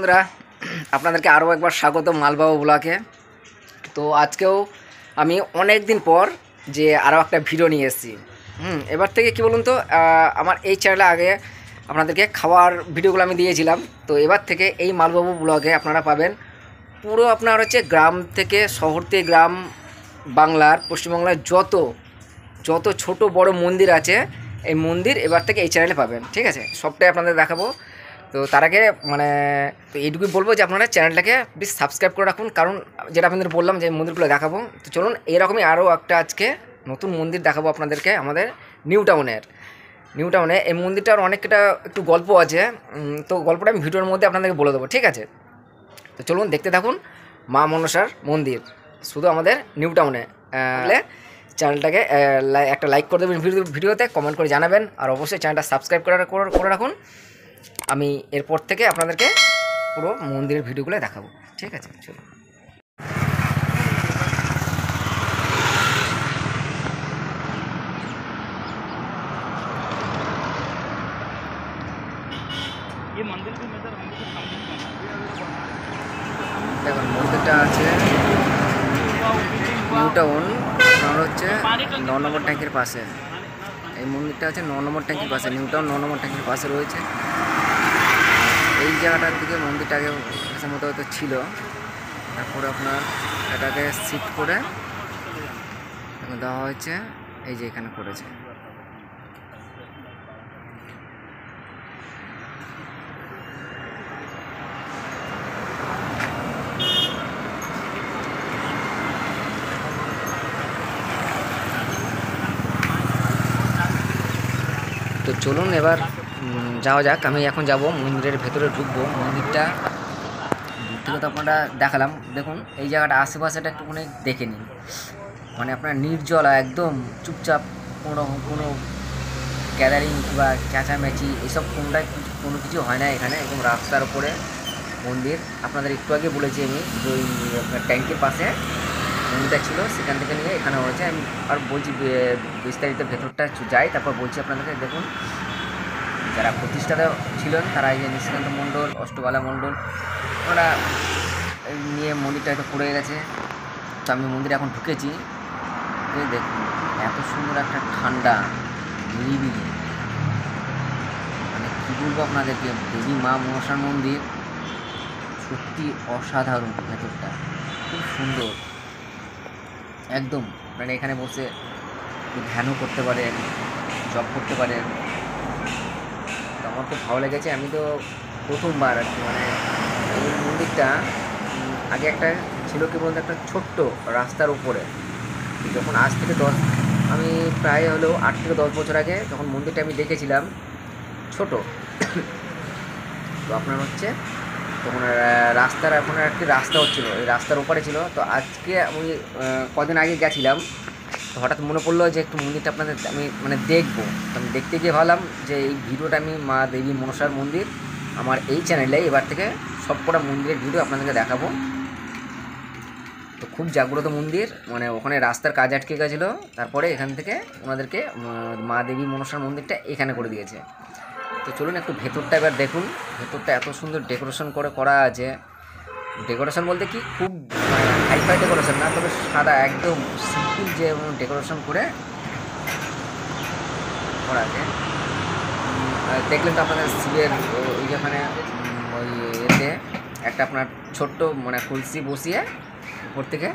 বন্ধুরা আপনাদেরকে আরও একবার স্বাগত মালবাবু ব্লগে। তো আজকেও আমি অনেক দিন পর যে আরও একটা ভিডিও নিয়ে এসেছি। এবার থেকে কি বলুন তো, আমার এই চ্যানেলে আগে আপনাদেরকে খাওয়ার ভিডিওগুলো আমি দিয়েছিলাম। তো এবার থেকে এই মালবাবু ব্লগে আপনারা পাবেন পুরো আপনার হচ্ছে গ্রাম থেকে শহর থেকে গ্রাম, বাংলার পশ্চিমবাংলার যত ছোট বড় মন্দির আছে এই মন্দির এবার থেকে এই চ্যানেলে পাবেন। ঠিক আছে, সবটাই আপনাদের দেখাবো। তো তার আগে তো এইটুকুই বলবো যে আপনারা চ্যানেলটাকে প্লিজ সাবস্ক্রাইব করে রাখুন, কারণ যেটা আপনাদের বললাম যে মন্দিরগুলো দেখাবো। তো চলুন এরকমই আরও একটা আজকে নতুন মন্দির দেখাবো আপনাদেরকে আমাদের নিউ টাউনে। এই মন্দিরটার অনেকটা একটু গল্প আছে, তো গল্পটা আমি ভিডিওর মধ্যে আপনাদেরকে বলে দেবো। ঠিক আছে, তো চলুন দেখতে থাকুন মা মনসার মন্দির শুধু আমাদের নিউ টাউনে। চ্যানেলটাকে একটা লাইক করে দেবেন ভিডিওতে, কমেন্ট করে জানাবেন, আর অবশ্যই চ্যানেলটা সাবস্ক্রাইব করে রাখুন। আমি এরপর থেকে আপনাদেরকে পুরো মন্দিরের ভিডিওগুলো দেখাবো। ঠিক আছে, চলুন। দেখুন মন্দিরটা আছে নিউ টাউন, আপনার হচ্ছে 9 নম্বর ট্যাঙ্কের পাশে। এই মন্দিরটা আছে 9 নম্বর ট্যাঙ্কের পাশে, নিউ টাউন 9 নম্বর ট্যাঙ্কের পাশে রয়েছে। এই জায়গাটার দিকে মন্দিরটা আগে মতো হয়তো ছিল, তারপরে আপনার এটাকে শিফট করে দেওয়া হয়েছে, এই যে এখানে করেছে। তো চলুন এবার যাওয়া যাক। আমি এখন যাব মন্দিরের ভেতরে, ঢুকবো। মন্দিরটা দূর থেকে তো আপনারা দেখালাম, দেখুন এই জায়গাটা আশেপাশেটা একটুখানি দেখে নিন। মানে আপনার নির্জলা, একদম চুপচাপ, কোনো গ্যাদারিং বা চেঁচামেচি এসব কোনো কিছু হয় না এখানে। একদম রাস্তার উপরে মন্দির। আপনাদের একটু আগে বলেছি আমি যে ওই আপনার ট্যাঙ্কের পাশে মন্দিরটা ছিল, সেখান থেকে নিয়ে এখানে হয়েছে। আমি আর বলছি বিস্তারিত ভেতরটা যাই, তারপর বলছি আপনাদেরকে। দেখুন যারা প্রতিষ্ঠাতা ছিলেন তারা এই যে নিশিকান্ত মণ্ডল, অষ্টবালা মণ্ডল, ওরা নিয়ে মন্দিরটা হয়তো পড়ে গেছে। তো আমি মন্দিরে এখন ঢুকেছি। দেখুন এত সুন্দর একটা ঠান্ডা নিরিবিলি, মানে কী বলবো আপনাদেরকে, দেবী মা মনসার মন্দির সত্যি অসাধারণ। ভেতরটা খুব সুন্দর একদম, মানে এখানে বসে ধ্যানও করতে পারেন, জব করতে পারেন। তো আমার খুব ভালো লেগেছে। আমি তো প্রথমবার আর কি, মানে এই মন্দিরটা আগে একটা ছিল কি বলতে, একটা ছোট্ট রাস্তার উপরে। যখন আজ থেকে আমি প্রায় হলেও 8 থেকে 10 বছর আগে যখন মন্দিরটা আমি দেখেছিলাম ছোট, তো আপনার হচ্ছে তখন রাস্তার এখন একটি রাস্তা হচ্ছিলো, এই রাস্তার ওপারে ছিল। তো আজকে আমি কদিন আগে গেছিলাম, তো হঠাৎ মনে পড়লো যে একটু মন্দিরটা আপনাদের আমি মানে দেখবো। তো আমি দেখতে গিয়ে ভাবলাম যে এই ভিডিওটা আমি মা দেবী মনসার মন্দির আমার এই চ্যানেলে এবার থেকে সবকটা মন্দিরের ভিডিও আপনাদেরকে দেখাবো। তো খুব জাগ্রত মন্দির, মানে ওখানে রাস্তার কাজ আটকে গেছিলো, তারপরে এখান থেকে ওনাদেরকে মা দেবী মনসার মন্দিরটা এখানে করে দিয়েছে। তো চলুন একটু ভেতরটা এবার দেখুন। ভেতরটা এত সুন্দর ডেকোরেশন করা আছে। ডেকোরেশন বলতে কি খুব হাইফাই ডেকোরেশন না, তবে সাদা একদম সিম্পল যে ডেকোরেশন করা আছে। দেখলেন তো আপনাদের শিবের ওই যেখানে ওই এতে একটা আপনার ছোট্ট মানে কলসি বসিয়ে উপর থেকে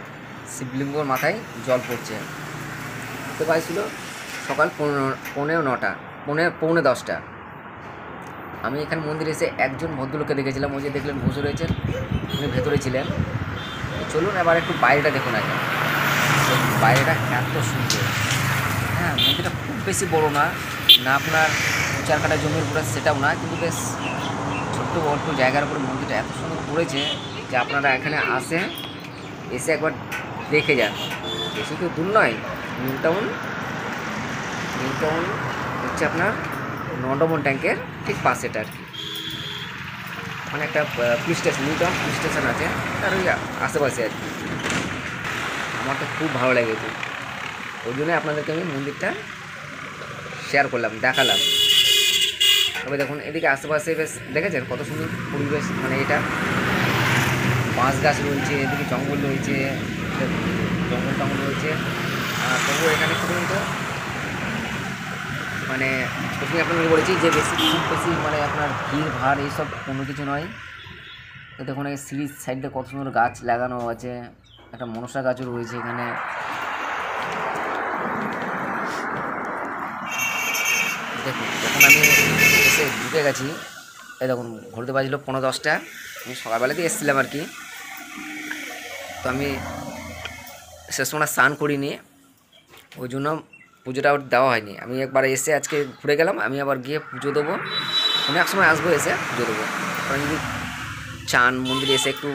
শিবলিঙ্গর মাথায় জল পড়ছে। তো পাইছিল সকাল 9:45 আমি এখানে মন্দিরে এসে একজন ভদ্রলোককে দেখেছিলাম, ওই যে দেখলেন বসে রয়েছেন, উনি ভেতরে ছিলেন। চলুন এবার একটু বাইরেটা দেখুন আগে। বাইরেটা এত সুন্দর। হ্যাঁ, মন্দিরটা খুব বেশি বড় না, আপনার 4 কাঠা জমির উপরে সেটাও না, কিন্তু বেশ ছোট্ট অল্প জায়গার উপরে মন্দিরটা এত সুন্দর করেছে যে আপনারা এখানে এসে একবার দেখে যান। বেশি তো দূর নয়, নিউ টাউন হচ্ছে আপনার 9 নম্বর ট্যাঙ্কের ঠিক পাশেটা আর কি। মানে একটা police station, new town police station আছে, তার ওই আশেপাশে আর কি। আমার তো খুব ভালো লেগেছে, ওই জন্যই আপনাদেরকে আমি মন্দিরটা শেয়ার করলাম, দেখালাম। তবে দেখুন এদিকে আশেপাশে বেশ দেখেছেন কত সুন্দর পরিবেশ, মানে এটা বাঁশ গাছ রয়েছে, এদিকে জঙ্গল রয়েছে, জঙ্গল টঙ্গল রয়েছে। তবুও এখানে কিন্তু মানে প্রথমে আপনাকে বলেছি যে খুব বেশি মানে আপনার ভিড় ভাড় এইসব কোনো কিছু নয়। তো দেখুন এই সিঁড়ির সাইডে কত সুন্দর গাছ লাগানো আছে, একটা মনসা গাছও রয়েছে এখানে। দেখুন যখন আমি এসে ঢুকে গেছি, এই দেখুন ঘুরতে বাজলো 9:10, আমি সকালবেলাতেই এসেছিলাম আর কি। তো আমি সে সময় স্নান করিনি, ওই জন্য পুজোটা দেওয়া হয়নি। আমি একবার এসে আজকে ঘুরে গেলাম, আমি আবার গিয়ে পুজো দেবো, কোনো এক সময় আসবো এসে পুজো দেবো। কারণ যদি চান মন্দিরে এসে একটু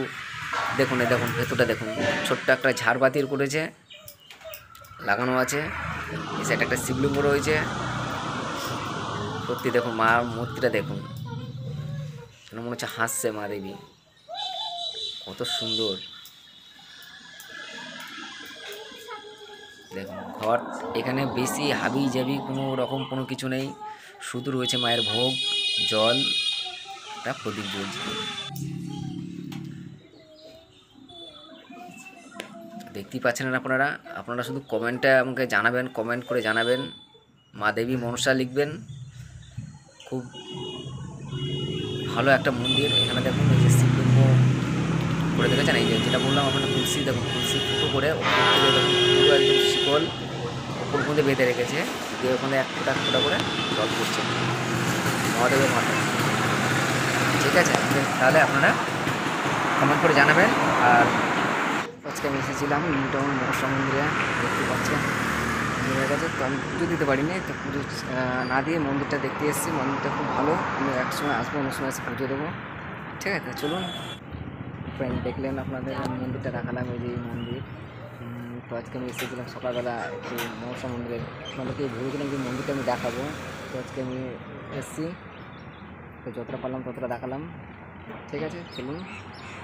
দেখুন, দেখুন ভেতরটা দেখুন, ছোট্ট একটা ঝাড়বাতির করেছে লাগানো আছে, এই সাইডে একটা শিবলিঙ্গ রয়েছে। সত্যি দেখুন মা মূর্তিটা দেখুন, মনে হচ্ছে হাসছে মা দেবী, কত সুন্দর। দেখুন ঘর এখানে বেশি হাবি জাবি কোনো রকম কোনো কিছু নেই, শুধু রয়েছে মায়ের ভোগ, জল, একটা প্রদীপ জ্বলছে। দেখতেই পাচ্ছেন আপনারা, আপনারা শুধু কমেন্টে আমাকে জানাবেন, কমেন্ট করে জানাবেন, মা দেবী মনসা লিখবেন। খুব ভালো একটা মন্দির। এখানে দেখুন এই যে শিবলিঙ্গ করে দেখেছেন, এই যে যেটা বললাম আপনার তুলসী, দেখুন তুলসী ফুটো করে ওপর থেকে দেখুন পুরো একদম শিকল ওপর মধ্যে বেঁধে রেখেছে, দিয়ে ওখানে এক ফোঁটা করে জল পড়ছে মহাদেবের মাথায়। ঠিক আছে, তাহলে আপনারা কমেন্ট করে জানাবেন। আর আজকে আমি এসেছিলাম নিউ টাউন মনসা মন্দিরে, দেখতে পাচ্ছেন হয়ে গেছে। তো আমি পুজো দিতে পারিনি, তো পুজো না দিয়ে মন্দিরটা দেখতে এসেছি। মন্দিরটা খুব ভালো, আমি এক সময় আসবো, অন্য সময় এসে পুজো দেবো। ঠিক আছে, চলুন ফ্রেন্ড, দেখলেন আপনাদের মন্দিরটা দেখালাম, এই যে এই মন্দির। তো আজকে আমি এসেছিলাম সকালবেলা একটু মনসা মন্দিরে, আপনাদেরকে ভেবেছিলাম যে মন্দিরটা আমি দেখাবো। তো আজকে আমি এসেছি, তো যতটা পারলাম ততটা দেখালাম। ঠিক আছে, চলুন।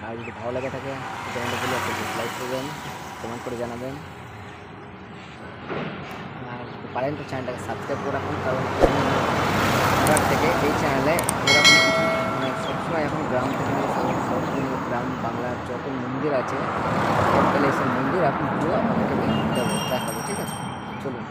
আর যদি ভালো লাগে থাকে চ্যানেলটা বলে একটা লাইক করবেন, কমেন্ট করে জানাবেন, আর পারেন তো চ্যানেলটাকে সাবস্ক্রাইব করে রাখুন। কারণ এবার থেকে এই চ্যানেলে এরকম কিছু মানে সবসময় এখন গ্রাম থেকে গ্রাম বাংলার যত মন্দির আছে, সব সেই মন্দির এখন পুরো আপনাদেরকে দেখাবো। ঠিক আছে, চলুন।